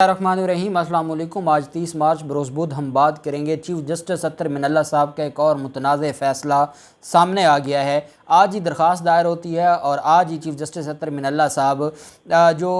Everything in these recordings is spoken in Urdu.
الرحمن السلام علیکم۔ آج 30 مارچ بروز بدھ ہم بات کریں گے چیف جسٹس اطہر من اللہ صاحب کا ایک اور متنازع فیصلہ سامنے آ گیا ہے۔ آج ہی درخواست دائر ہوتی ہے اور آج ہی چیف جسٹس اطہر من اللہ صاحب جو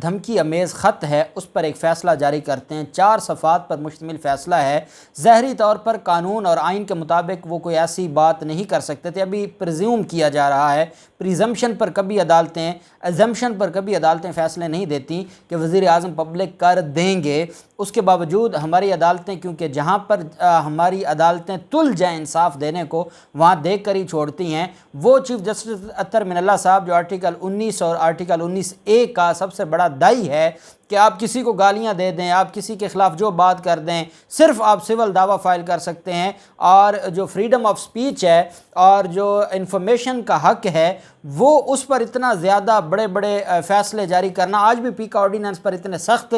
دھمکی امیز خط ہے اس پر ایک فیصلہ جاری کرتے ہیں۔ 4 صفحات پر مشتمل فیصلہ ہے۔ ظاہری طور پر قانون اور آئین کے مطابق وہ کوئی ایسی بات نہیں کر سکتے تھے، ابھی پرزیوم کیا جا رہا ہے، پریزمپشن پر کبھی عدالتیں ایزمپشن پر کبھی عدالتیں فیصلے نہیں دیتی کہ وزیر اعظم پبلک کر دیں گے۔ اس کے باوجود ہماری عدالتیں، کیونکہ جہاں پر ہماری عدالتیں تل جائیں انصاف دینے کو، وہاں دیکھ کر ہی چھوڑتی ہیں۔ وہ چیف جسٹس اطہر من اللہ صاحب جو آرٹیکل 19 اور آرٹیکل 19A کا سب سے بڑا داعی ہے کہ آپ کسی کو گالیاں دے دیں، آپ کسی کے خلاف جو بات کر دیں، صرف آپ سول دعویٰ فائل کر سکتے ہیں، اور جو فریڈم آف سپیچ ہے اور جو انفارمیشن کا حق ہے وہ اس پر اتنا زیادہ بڑے بڑے فیصلے جاری کرنا، آج بھی پیکا آرڈیننس پر اتنے سخت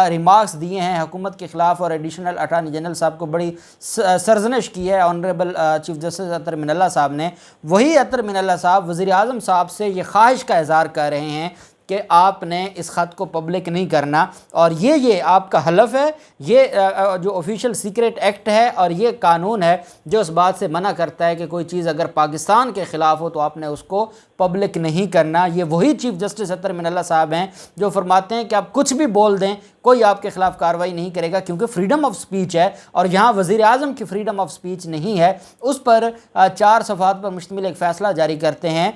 ریمارکس دیے ہیں حکومت کے خلاف، اور ایڈیشنل اٹارنی جنرل صاحب کو بڑی سرزنش کی ہے آنریبل چیف جسٹس اطہر من اللہ صاحب نے۔ وہی اطہر من اللہ صاحب وزیر اعظم صاحب سے یہ خواہش کا اظہار کر رہے ہیں کہ آپ نے اس خط کو پبلک نہیں کرنا، اور یہ آپ کا حلف ہے، یہ جو آفیشیل سیکریٹ ایکٹ ہے اور یہ قانون ہے جو اس بات سے منع کرتا ہے کہ کوئی چیز اگر پاکستان کے خلاف ہو تو آپ نے اس کو پبلک نہیں کرنا۔ یہ وہی چیف جسٹس اطہر من اللہ صاحب ہیں جو فرماتے ہیں کہ آپ کچھ بھی بول دیں، کوئی آپ کے خلاف کارروائی نہیں کرے گا، کیونکہ فریڈم آف سپیچ ہے، اور یہاں وزیر اعظم کی فریڈم آف سپیچ نہیں ہے۔ اس پر 4 صفحات پر مشتمل ایک فیصلہ جاری کرتے ہیں۔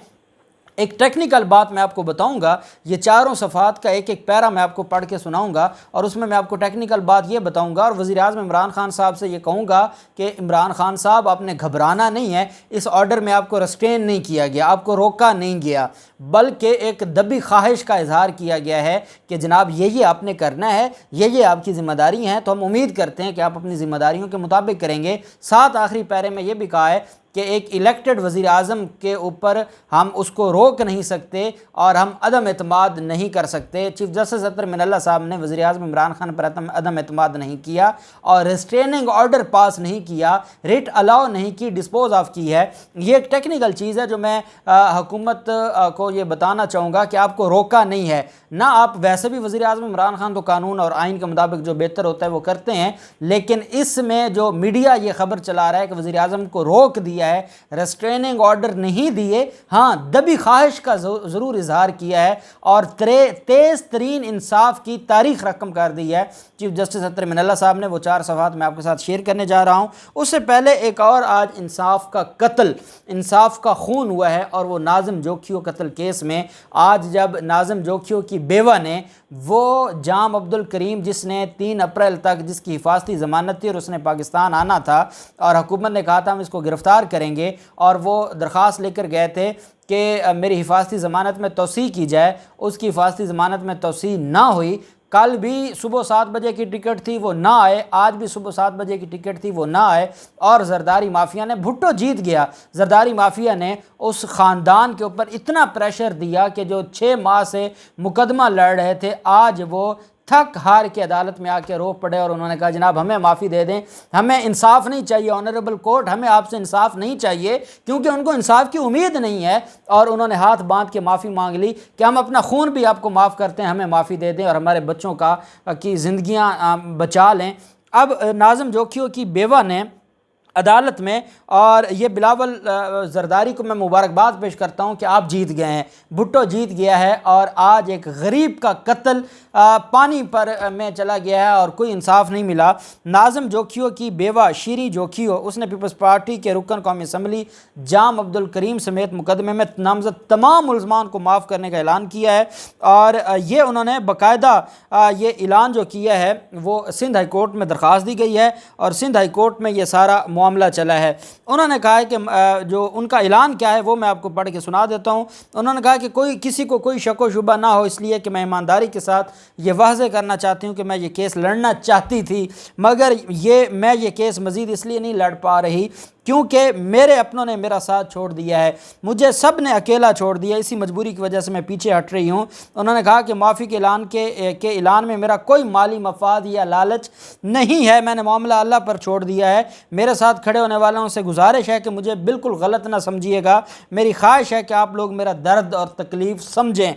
ایک ٹیکنیکل بات میں آپ کو بتاؤں گا، یہ 4 صفحات کا ایک پیرا میں آپ کو پڑھ کے سناؤں گا، اور اس میں آپ کو ٹیکنیکل بات یہ بتاؤں گا، اور وزیر اعظم عمران خان صاحب سے یہ کہوں گا کہ عمران خان صاحب آپ نے گھبرانا نہیں ہے، اس آرڈر میں آپ کو ریسٹرین نہیں کیا گیا، آپ کو روکا نہیں گیا، بلکہ ایک دبی خواہش کا اظہار کیا گیا ہے کہ جناب یہ آپ نے کرنا ہے، یہ آپ کی ذمہ داری ہیں، تو ہم امید کرتے ہیں کہ آپ اپنی ذمہ داریوں کے مطابق کریں گے۔ ساتھ آخری پیرے میں یہ بھی کہا ہے کہ ایک الیکٹڈ وزیر اعظم کے اوپر ہم اس کو روک نہیں سکتے اور ہم عدم اعتماد نہیں کر سکتے۔ چیف جسٹس اطہر من اللہ صاحب نے وزیر اعظم عمران خان پر عدم اعتماد نہیں کیا اور ریسٹریننگ آرڈر پاس نہیں کیا، ریٹ الاؤ نہیں کی، ڈسپوز آف کی ہے۔ یہ ایک ٹیکنیکل چیز ہے جو میں حکومت کو یہ بتانا چاہوں گا کہ آپ کو روکا نہیں ہے، نہ آپ ویسے بھی وزیر اعظم عمران خان تو قانون اور آئین کے مطابق جو بہتر ہوتا ہے وہ کرتے ہیں، لیکن اس میں جو میڈیا یہ خبر چلا رہا ہے کہ وزیر اعظم کو روک دیا ہے، ریسٹریننگ آرڈر نہیں دیے، ہاں دبی خواہش کا ضرور اظہار کیا ہے، اور تیز ترین انصاف کی تاریخ رقم کر دی ہے چیف جسٹس اطہر من اللہ صاحب نے۔ وہ 4 صفحات میں آپ کے ساتھ شیئر کرنے جا رہا ہوں۔ اس سے پہلے ایک اور آج انصاف کا قتل، انصاف کا خون ہوا ہے، اور وہ ناظم جوکھیو قتل کیس میں۔ آج جب ناظم جوکھیو کی بیوہ نے، وہ جام عبدالکریم جس نے 3 اپریل تک جس کی حفاظتی ضمانت تھی اور اس نے پاکستان آنا تھا، اور حکومت نے کہا تھا ہم اس کو گرفتار کریں گے، اور وہ درخواست لے کر گئے تھے کہ میری حفاظتی ضمانت میں توسیع کی جائے، اس کی حفاظتی ضمانت میں توسیع نہ ہوئی۔ کل بھی صبح 7 بجے کی ٹکٹ تھی وہ نہ آئے، آج بھی صبح 7 بجے کی ٹکٹ تھی وہ نہ آئے، اور زرداری مافیا نے، بھٹو جیت گیا، زرداری مافیا نے اس خاندان کے اوپر اتنا پریشر دیا کہ جو 6 ماہ سے مقدمہ لڑ رہے تھے، آج وہ تھک ہار کے عدالت میں آ کے رو پڑے، اور انہوں نے کہا جناب ہمیں معافی دے دیں، ہمیں انصاف نہیں چاہیے، آنریبل کورٹ ہمیں آپ سے انصاف نہیں چاہیے، کیونکہ ان کو انصاف کی امید نہیں ہے، اور انہوں نے ہاتھ باندھ کے معافی مانگ لی کہ ہم اپنا خون بھی آپ کو معاف کرتے ہیں، ہمیں معافی دے دیں اور ہمارے بچوں کی زندگیاں بچا لیں۔ اب ناظم جوکھیو کی بیوہ نے عدالت میں، اور یہ بلاول زرداری کو میں مبارکباد پیش کرتا ہوں کہ آپ جیت گئے ہیں، بھٹو جیت گیا ہے، اور آج ایک غریب کا قتل پانی پر میں چلا گیا ہے اور کوئی انصاف نہیں ملا۔ ناظم جوکھیو کی بیوہ شیری جوکھیو، اس نے پیپلز پارٹی کے رکن قومی اسمبلی جام عبدالکریم سمیت مقدمے میں نامزد تمام ملزمان کو معاف کرنے کا اعلان کیا ہے، اور یہ انہوں نے باقاعدہ یہ اعلان جو کیا ہے وہ سندھ ہائی کورٹ میں درخواست دی گئی ہے، اور سندھ ہائی کورٹ میں یہ سارا معاملہ چلا ہے۔ انہوں نے کہا ہے کہ جو ان کا اعلان کیا ہے وہ میں آپ کو پڑھ کے سنا دیتا ہوں۔ انہوں نے کہا کہ کسی کو کوئی شک و شبہ نہ ہو، اس لیے کہ میں ایمانداری کے ساتھ یہ واضح کرنا چاہتی ہوں کہ میں یہ کیس لڑنا چاہتی تھی، مگر میں یہ کیس مزید اس لیے نہیں لڑ پا رہی کیونکہ میرے اپنوں نے میرا ساتھ چھوڑ دیا ہے، مجھے سب نے اکیلا چھوڑ دیا، اسی مجبوری کی وجہ سے میں پیچھے ہٹ رہی ہوں۔ انہوں نے کہا کہ معافی کے اعلان میں میرا کوئی مالی مفاد یا لالچ نہیں ہے، میں نے معاملہ اللہ پر چھوڑ دیا ہے۔ میرے ساتھ کھڑے ہونے والوں سے گزارش ہے کہ مجھے بالکل غلط نہ سمجھیے گا، میری خواہش ہے کہ آپ لوگ میرا درد اور تکلیف سمجھیں۔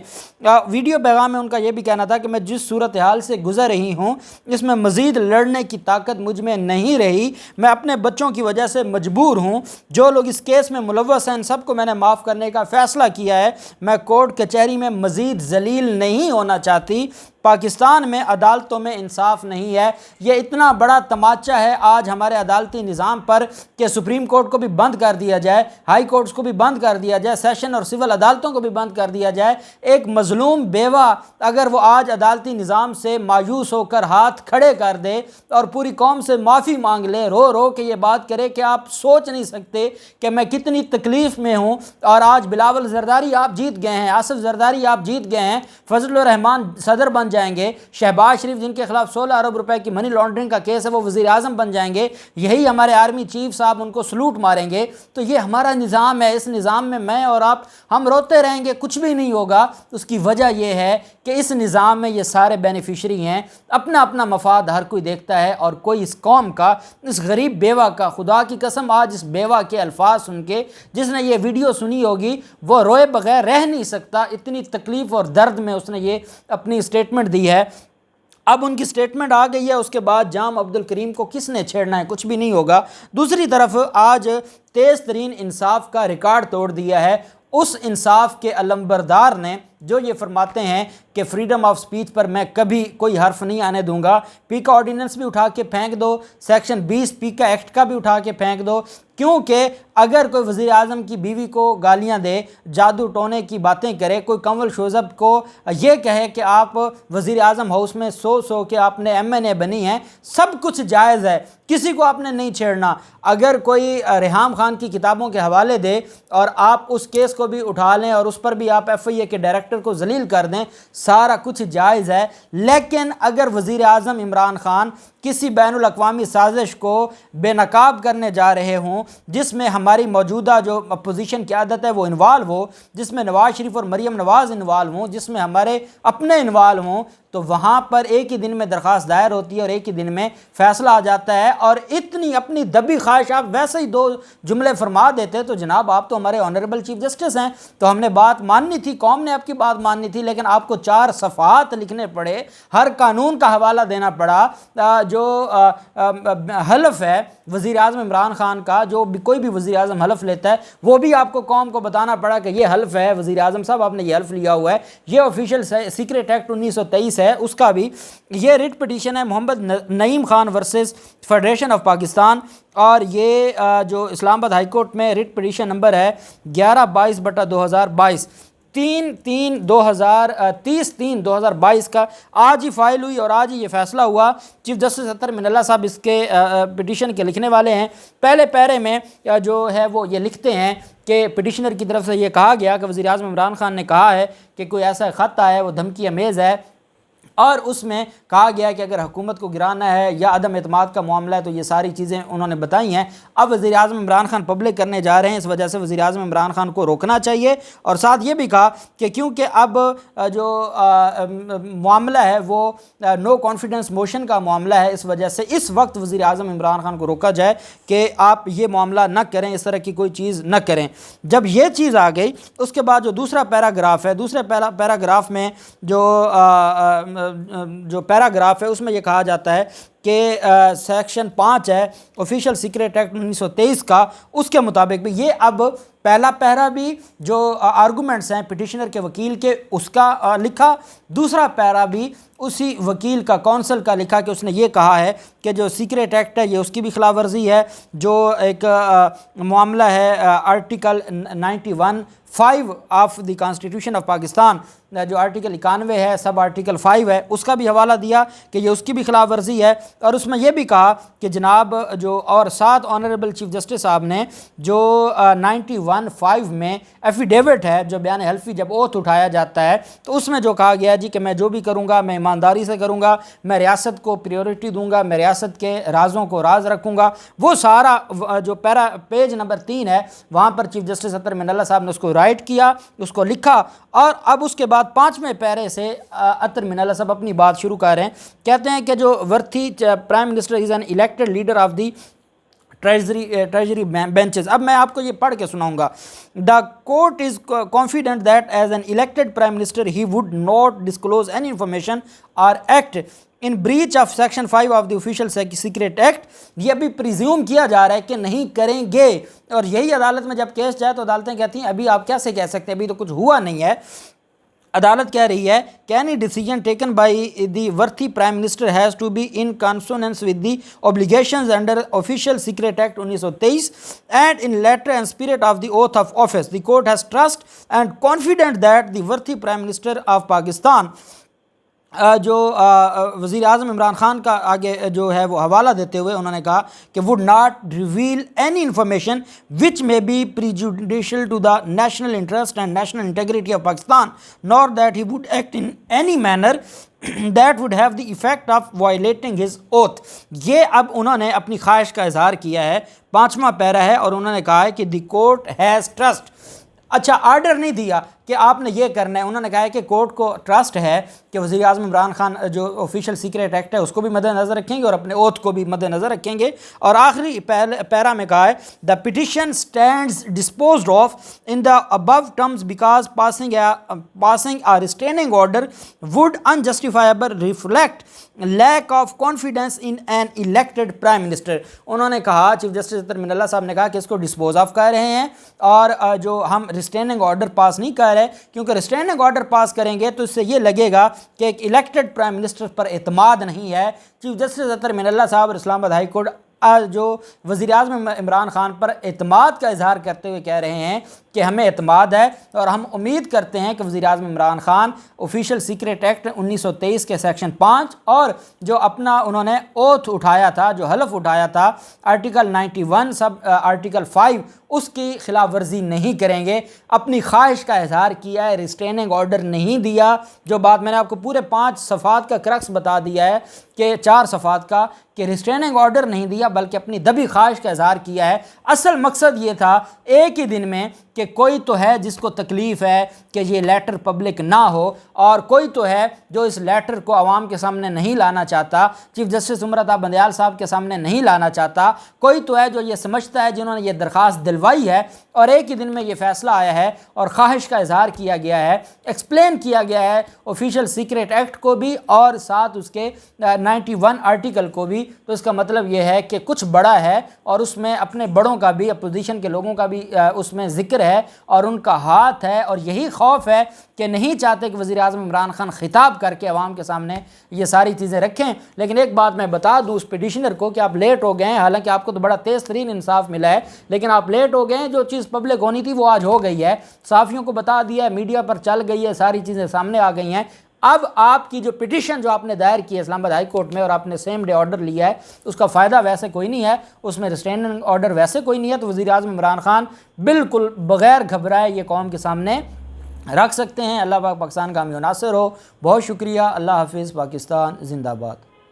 ویڈیو پیغام میں ان کا یہ بھی کہنا تھا کہ میں جس صورتحال سے گزر رہی ہوں اس میں مزید لڑنے کی طاقت مجھ میں نہیں رہی، میں اپنے بچوں کی وجہ سے مجبور ہوں، جو لوگ اس کیس میں ملوث ہیں ان سب کو میں نے معاف کرنے کا فیصلہ کیا ہے، میں کورٹ کچہری میں مزید ذلیل نہیں ہونا چاہتی۔ پاکستان میں عدالتوں میں انصاف نہیں ہے، یہ اتنا بڑا تماچا ہے آج ہمارے عدالتی نظام پر کہ سپریم کورٹ کو بھی بند کر دیا جائے، ہائی کورٹس کو بھی بند کر دیا جائے، سیشن اور سول عدالتوں کو بھی بند کر دیا جائے۔ ایک مظلوم بیوہ اگر وہ آج عدالتی نظام سے مایوس ہو کر ہاتھ کھڑے کر دے اور پوری قوم سے معافی مانگ لے، رو رو کے یہ بات کرے کہ آپ سوچ نہیں سکتے کہ میں کتنی تکلیف میں ہوں، اور آج بلاول زرداری آپ جیت گئے ہیں، آصف زرداری آپ جیت گئے ہیں، فضل الرحمان صدر بن جائیں گے، شہباز شریف جن کے خلاف 16 ارب روپے کی منی لانڈرنگ کا کیس ہے وہ وزیر اعظم بن جائیں گے، یہی ہمارے آرمی چیف صاحب ان کو سلوٹ ماریں گے۔ تو یہ ہمارا نظام ہے، اس نظام میں اور آپ ہم روتے رہیں گے، کچھ بھی نہیں ہوگا۔ اس کی وجہ یہ ہے کہ اس نظام میں یہ سارے بینیفیشری ہیں، اپنا اپنا مفاد ہر کوئی دیکھتا ہے، اور کوئی اس قوم کا، اس غریب بیوہ کا، خدا کی قسم آج اس بیوہ کے الفاظ سن کے جس نے یہ ویڈیو سنی ہوگی وہ روئے بغیر رہ نہیں سکتا، اتنی تکلیف اور درد میں اس نے یہ اپنی سٹیٹمنٹ دی ہے۔ اب ان کی سٹیٹمنٹ آ گئی ہے، اس کے بعد جام عبد الکریم کو کس نے چھیڑنا ہے؟ کچھ بھی نہیں ہوگا۔ دوسری طرف آج تیز ترین انصاف کا ریکارڈ توڑ دیا ہے اس انصاف کے علمبردار نے جو یہ فرماتے ہیں کہ فریڈم آف سپیچ پر میں کبھی کوئی حرف نہیں آنے دوں گا، پی کا آرڈیننس بھی اٹھا کے پھینک دو، سیکشن 20 پی کا ایکٹ کا بھی اٹھا کے پھینک دو، کیونکہ اگر کوئی وزیر اعظم کی بیوی کو گالیاں دے، جادو ٹونے کی باتیں کرے، کوئی کنول شوذب کو یہ کہے کہ آپ وزیر اعظم ہاؤس میں سو کے آپ نے ایم این اے بنی ہیں، سب کچھ جائز ہے، کسی کو آپ نے نہیں چھیڑنا۔ اگر کوئی ریحام خان کی کتابوں کے حوالے دے اور آپ اس کیس کو بھی اٹھا لیں اور اس پر بھی آپ ایف آئی اے کے ڈائریکٹر کو ذلیل کر دیں، سارا کچھ جائز ہے۔ لیکن اگر وزیر اعظم عمران خان کسی بین الاقوامی سازش کو بے نقاب کرنے جا رہے ہوں جس میں ہماری موجودہ جو اپوزیشن کی عادت ہے وہ انوالو ہو، جس میں نواز شریف اور مریم نواز انوالو ہوں، جس میں ہمارے اپنے انوالو ہوں، تو وہاں پر ایک ہی دن میں درخواست دائر ہوتی ہے اور ایک ہی دن میں فیصلہ آ جاتا ہے۔ اور اتنی اپنی دبی خواہش آپ ویسے ہی 2 جملے فرما دیتے تو جناب آپ تو ہمارے آنریبل چیف جسٹس ہیں، تو ہم نے بات ماننی تھی، قوم نے آپ کی بات ماننی تھی، لیکن آپ کو 4 صفحات لکھنے پڑے، ہر قانون کا حوالہ دینا پڑا۔ جو حلف ہے وزیر اعظم عمران خان کا، جو بھی کوئی بھی وزیر اعظم حلف لیتا ہے وہ بھی آپ کو قوم کو بتانا پڑا کہ یہ حلف ہے، وزیر اعظم صاحب آپ نے یہ حلف لیا ہوا ہے، یہ آفیشیل سیکریٹ ایکٹ 1923 ہے اس کا بھی۔ یہ ریٹ پٹیشن ہے Muhammad Naeem Khan versus federation of Pakistan, اور یہ جو اسلام آباد ہائی کورٹ میں ریٹ پٹیشن نمبر ہے 11/22/2022، 30/3/2022 کا آج ہی فائل ہوئی اور آج ہی یہ فیصلہ ہوا۔ چیف جسٹس اطہر من اللہ صاحب اس کے پٹیشن کے لکھنے والے ہیں۔ پہلے پیرے میں جو ہے وہ یہ لکھتے ہیں کہ پٹیشنر کی طرف سے یہ کہا گیا کہ وزیر اعظم عمران خان نے کہا ہے کہ کوئی ایسا خط آیا ہے وہ دھمکی امیز ہے، اور اس میں کہا گیا کہ اگر حکومت کو گرانا ہے یا عدم اعتماد کا معاملہ ہے تو یہ ساری چیزیں انہوں نے بتائی ہیں۔ اب وزیر اعظم عمران خان پبلک کرنے جا رہے ہیں، اس وجہ سے وزیر اعظم عمران خان کو روکنا چاہیے، اور ساتھ یہ بھی کہا کہ کیونکہ اب جو معاملہ ہے وہ نو کانفیڈنس موشن کا معاملہ ہے، اس وجہ سے اس وقت وزیر اعظم عمران خان کو روکا جائے کہ آپ یہ معاملہ نہ کریں، اس طرح کی کوئی چیز نہ کریں۔ جب یہ چیز آ گئی اس کے بعد جو دوسرا پیراگراف ہے، دوسرے پیراگراف میں جو پیراگراف ہے اس میں یہ کہا جاتا ہے کہ سیکشن 5 ہے آفیشیل سیکریٹ ایکٹ 1923 کا، اس کے مطابق بھی یہ اب پہلا پیرا بھی جو آرگومنٹس ہیں پٹیشنر کے وکیل کے اس کا لکھا، دوسرا پیرا بھی اسی وکیل کا کونسل کا لکھا کہ اس نے یہ کہا ہے کہ جو سیکریٹ ایکٹ ہے یہ اس کی بھی خلاف ورزی ہے، جو ایک معاملہ ہے article 91(5) of the constitution of Pakistan, جو آرٹیکل 91 ہے سب آرٹیکل 5 ہے، اس کا بھی حوالہ دیا کہ یہ اس کی بھی خلاف ورزی ہے، اور اس میں یہ بھی کہا کہ جناب جو اور 7 آنریبل چیف جسٹس صاحب نے جو 91(5) میں ایفیڈیوٹ ہے، جو بیان حلفی جب اوتھ اٹھایا جاتا ہے تو اس میں جو کہا گیا ہے جی کہ میں جو بھی کروں گا میں ایمانداری سے کروں گا, میں ریاست کو پریورٹی دوں گا, میں ریاست کے رازوں کو راز رکھوں گا. وہ سارا جو پیج نمبر 3 ہے وہاں پر چیف جسٹس اطہر من اللہ صاحب نے اس کو رائٹ کیا, اس کو لکھا, اور اب اس کے بعد 5ویں پیرے سے اطہر من اللہ صاحب اپنی بات شروع کر رہے ہیں. کہتے ہیں کہ جو worthy prime minister is an elected leader of the treasury benches. اب میں آپ کو یہ پڑھ کے سناؤں گا. The court is confident that as an elected prime minister he would not disclose any information اور act in breach of section 5 of the official secret act. یہ ابھی پریزیوم کیا جا رہا ہے کہ نہیں کریں گے, اور یہی عدالت میں جب کیس جائے تو عدالتیں کہتی ہیں ابھی آپ کیسے کہہ سکتے ہیں, ابھی تو کچھ ہوا نہیں ہے. عدالت کہہ رہی ہے کہ any decision taken by the worthy prime minister has to be in consonance with the obligations under Official Secret Act 1923 and in letter and spirit of the oath of office. The court has trust and confident that the worthy prime minister of Pakistan جو وزیر اعظم عمران خان کا آگے جو ہے وہ حوالہ دیتے ہوئے انہوں نے کہا کہ would not reveal any information which may be prejudicial to the national interest and national integrity of Pakistan, nor that he would act in any manner that would have the effect of violating his oath. یہ اب انہوں نے اپنی خواہش کا اظہار کیا ہے, 5واں پیرا ہے, اور انہوں نے کہا ہے کہ the court has trust. اچھا, آرڈر نہیں دیا کہ آپ نے یہ کرنا ہے, انہوں نے کہا ہے کہ کورٹ کو ٹرسٹ ہے کہ وزیر اعظم عمران خان جو آفیشیل سیکریٹ ایکٹ ہے اس کو بھی مد نظر رکھیں گے اور اپنے اوتھ کو بھی مد نظر رکھیں گے. اور آخری پیرا میں کہا ہے the petition stands disposed of in the above terms because passing a restraining order would unjustifiable reflect lack of confidence in an elected prime minister. انہوں نے کہا, چیف جسٹس اطہر من اللہ صاحب نے کہا کہ اس کو ڈسپوز آف کر رہے ہیں, اور جو ہم ریسٹیننگ آرڈر پاس نہیں کر رہے, کیونکہ ریسٹیننگ آرڈر پاس کریں گے تو اس سے یہ لگے گا کہ ایک الیکٹڈ پرائم منسٹر پر اعتماد نہیں ہے. چیف جسٹس اطہر من اللہ صاحب اسلام آباد ہائی کورٹ جو وزیر اعظم عمران خان پر اعتماد کا اظہار کرتے ہوئے کہہ رہے ہیں کہ ہمیں اعتماد ہے اور ہم امید کرتے ہیں کہ وزیر اعظم Imran Khan official secret act 1923 کے سیکشن 5 اور جو اپنا انہوں نے اوتھ اٹھایا تھا, جو حلف اٹھایا تھا آرٹیکل 91 سب آرٹیکل 5, اس کی خلاف ورزی نہیں کریں گے. اپنی خواہش کا اظہار کیا ہے, ریسٹیننگ آرڈر نہیں دیا. جو بات میں نے آپ کو پورے 5 صفحات کا کرکس بتا دیا ہے کہ 4 صفحات کا, کہ ریسٹیننگ آرڈر نہیں دیا بلکہ اپنی دبی خواہش کا اظہار کیا ہے. اصل مقصد یہ تھا ایک ہی دن میں کہ کوئی تو ہے جس کو تکلیف ہے کہ یہ لیٹر پبلک نہ ہو, اور کوئی تو ہے جو اس لیٹر کو عوام کے سامنے نہیں لانا چاہتا, چیف جسٹس عمر عطا بندیال صاحب کے سامنے نہیں لانا چاہتا. کوئی تو ہے جو یہ سمجھتا ہے, جنہوں نے یہ درخواست دلوائی ہے اور ایک ہی دن میں یہ فیصلہ آیا ہے اور خواہش کا اظہار کیا گیا ہے, ایکسپلین کیا گیا ہے آفیشیل سیکریٹ ایکٹ کو بھی اور ساتھ اس کے 91 آرٹیکل کو بھی. تو اس کا مطلب یہ ہے کہ کچھ بڑا ہے اور اس میں اپنے بڑوں کا بھی, اپوزیشن کے لوگوں کا بھی اس میں ذکر ہے اور ان کا ہاتھ ہے, اور یہی خوف ہے کہ نہیں چاہتے کہ وزیر اعظم عمران خان خطاب کر کے عوام کے سامنے یہ ساری چیزیں رکھیں. لیکن ایک بات میں بتا دوں اس پٹیشنر کو کہ آپ لیٹ ہو گئے ہیں, حالانکہ آپ کو تو بڑا تیز ترین انصاف ملا ہے, لیکن آپ لیٹ ہو گئے ہیں. جو چیز پبلک ہونی تھی وہ آج ہو گئی ہے, صحافیوں کو بتا دیا ہے, میڈیا پر چل گئی ہے, ساری چیزیں سامنے آ گئی ہیں. اب آپ کی جو پٹیشن جو آپ نے دائر کی ہے اسلام آباد ہائی کورٹ میں اور آپ نے سیم ڈے آرڈر لیا ہے, اس کا فائدہ ویسے کوئی نہیں ہے, اس میں ریسٹیننگ آرڈر ویسے کوئی نہیں ہے. تو وزیر اعظم عمران خان بالکل بغیر گھبرائے یہ قوم کے سامنے رکھ سکتے ہیں. اللہ پاک پاکستان کا حامی و ناصر ہو. بہت شکریہ. اللہ حافظ. پاکستان زندہ باد.